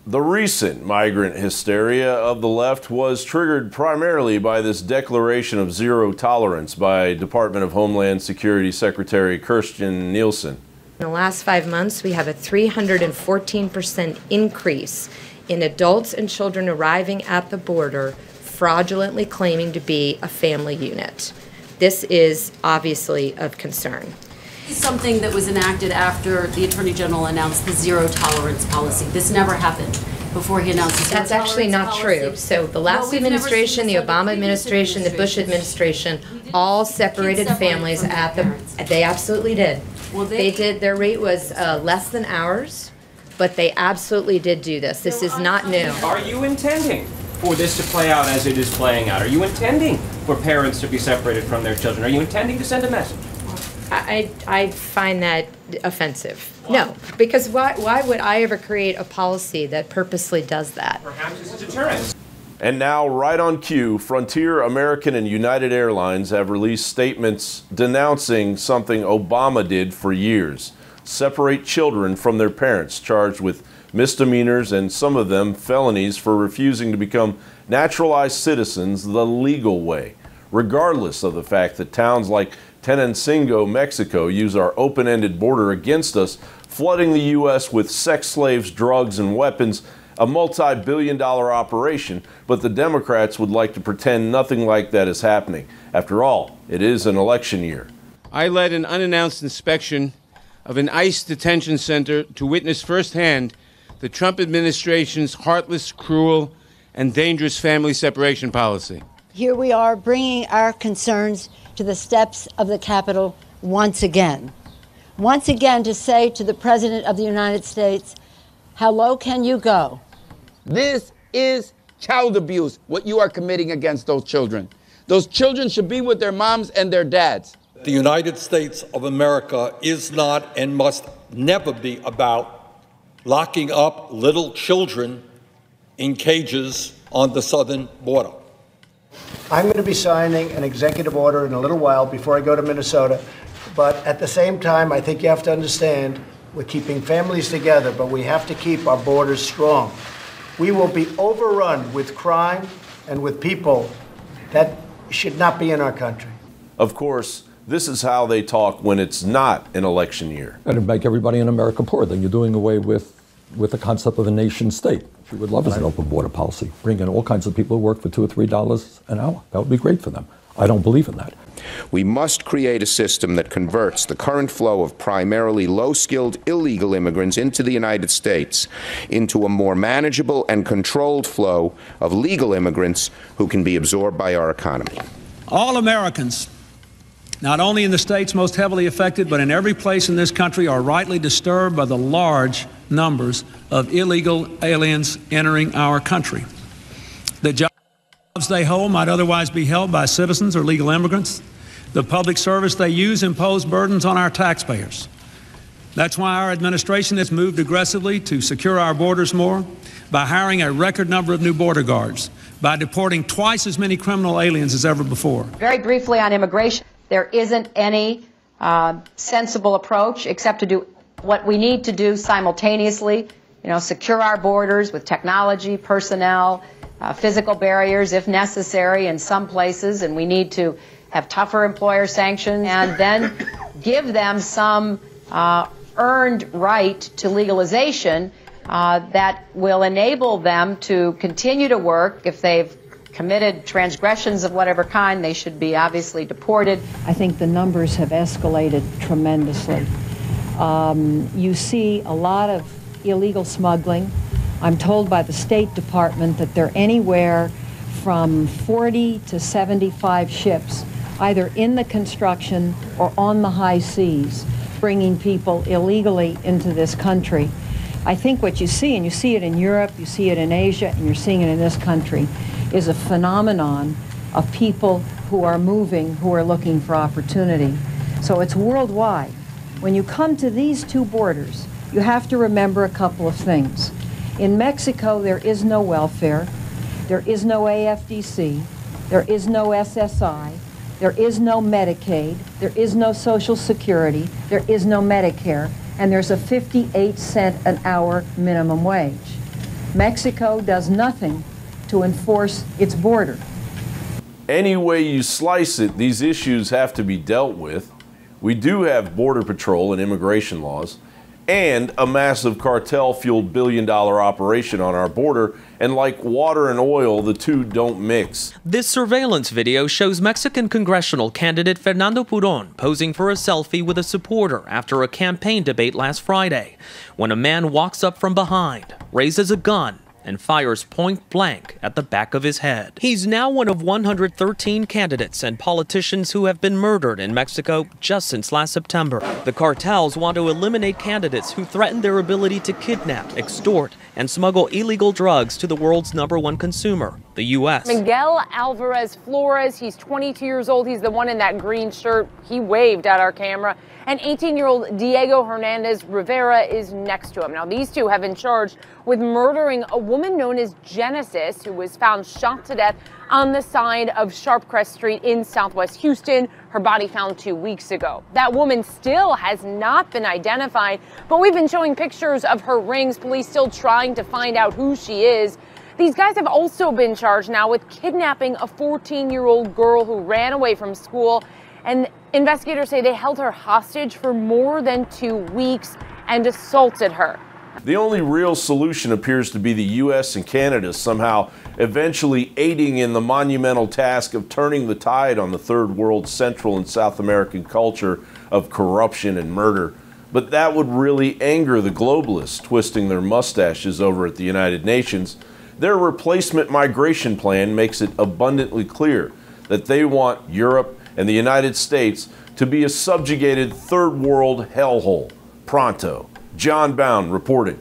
The recent migrant hysteria of the left was triggered primarily by this declaration of zero tolerance by Department of Homeland Security Secretary Kirstjen Nielsen. In the last 5 months, we have a 314% increase in adults and children arriving at the border fraudulently claiming to be a family unit. This is obviously of concern. Something that was enacted after the Attorney General announced the zero tolerance policy. This never happened before he announced the zero That's actually not policy. true. So the last administration, the Obama administration, the Bush administration, all separated families at the, they absolutely did. Well, they did, their rate was less than ours, but they absolutely did do this. This is not new. Are you intending for this to play out as it is playing out? Are you intending for parents to be separated from their children? Are you intending to send a message? I find that offensive. No, because why would I ever create a policy that purposely does that? Perhaps it's a deterrent. And now, right on cue, Frontier, American, and United Airlines have released statements denouncing something Obama did for years: separate children from their parents, charged with misdemeanors and some of them felonies for refusing to become naturalized citizens the legal way, regardless of the fact that towns like Tenancingo, Mexico, use our open-ended border against us, flooding the U.S. with sex slaves, drugs, and weapons, a multi-billion-dollar operation, but the Democrats would like to pretend nothing like that is happening. After all, it is an election year. I led an unannounced inspection of an ICE detention center to witness firsthand the Trump administration's heartless, cruel, and dangerous family separation policy. Here we are bringing our concerns to the steps of the Capitol once again. Once again to say to the President of the United States, how low can you go? This is child abuse, what you are committing against those children. Those children should be with their moms and their dads. The United States of America is not and must never be about locking up little children in cages on the southern border. I'm going to be signing an executive order in a little while before I go to Minnesota. But at the same time, I think you have to understand we're keeping families together, but we have to keep our borders strong. We will be overrun with crime and with people that should not be in our country. Of course, this is how they talk when it's not an election year. And make everybody in America poor. Then you're doing away with the concept of a nation state. What we would love is an open border policy. Bring in all kinds of people who work for $2 or $3 an hour. That would be great for them. I don't believe in that. We must create a system that converts the current flow of primarily low-skilled illegal immigrants into the United States into a more manageable and controlled flow of legal immigrants who can be absorbed by our economy. All Americans, not only in the states most heavily affected, but in every place in this country, are rightly disturbed by the large numbers of illegal aliens entering our country. The jobs they hold might otherwise be held by citizens or legal immigrants. The public service they use impose burdens on our taxpayers. That's why our administration has moved aggressively to secure our borders more, by hiring a record number of new border guards, by deporting twice as many criminal aliens as ever before. Very briefly on immigration, there isn't any sensible approach except to do what we need to do simultaneously, secure our borders with technology, personnel, physical barriers if necessary in some places, and we need to have tougher employer sanctions, and then give them some earned right to legalization that will enable them to continue to work. If they've committed transgressions of whatever kind, they should be obviously deported. I think the numbers have escalated tremendously. You see a lot of illegal smuggling. I'm told by the State Department that there are anywhere from 40 to 75 ships, either in the construction or on the high seas, bringing people illegally into this country. I think what you see, and you see it in Europe, you see it in Asia, and you're seeing it in this country, is a phenomenon of people who are moving, who are looking for opportunity. So it's worldwide. When you come to these two borders, you have to remember a couple of things. In Mexico, there is no welfare, there is no AFDC, there is no SSI, there is no Medicaid, there is no Social Security, there is no Medicare. and there's a 58-cent an hour minimum wage. Mexico does nothing to enforce its border. Any way you slice it, these issues have to be dealt with. We do have border patrol and immigration laws, and a massive cartel-fueled billion-dollar operation on our border, and like water and oil, the two don't mix. This surveillance video shows Mexican congressional candidate Fernando Puron posing for a selfie with a supporter after a campaign debate last Friday, when a man walks up from behind, raises a gun, and fires point blank at the back of his head. He's now one of 113 candidates and politicians who have been murdered in Mexico just since last September. The cartels want to eliminate candidates who threaten their ability to kidnap, extort, and smuggle illegal drugs to the world's #1 consumer, the U.S. Miguel Alvarez Flores, he's 22 years old. He's the one in that green shirt. He waved at our camera. And 18-year-old Diego Hernandez Rivera is next to him. Now, these two have been charged with murdering a woman known as Genesis, who was found shot to death on the side of Sharpcrest Street in Southwest Houston. Her body found 2 weeks ago. That woman still has not been identified, but we've been showing pictures of her rings. Police still trying to find out who she is. These guys have also been charged now with kidnapping a 14-year-old girl who ran away from school. And investigators say they held her hostage for more than 2 weeks and assaulted her. The only real solution appears to be the U.S. and Canada somehow eventually aiding in the monumental task of turning the tide on the third world Central and South American culture of corruption and murder. But that would really anger the globalists twisting their mustaches over at the United Nations. Their replacement migration plan makes it abundantly clear that they want Europe and the United States to be a subjugated third world hellhole. Pronto. John Bound reporting.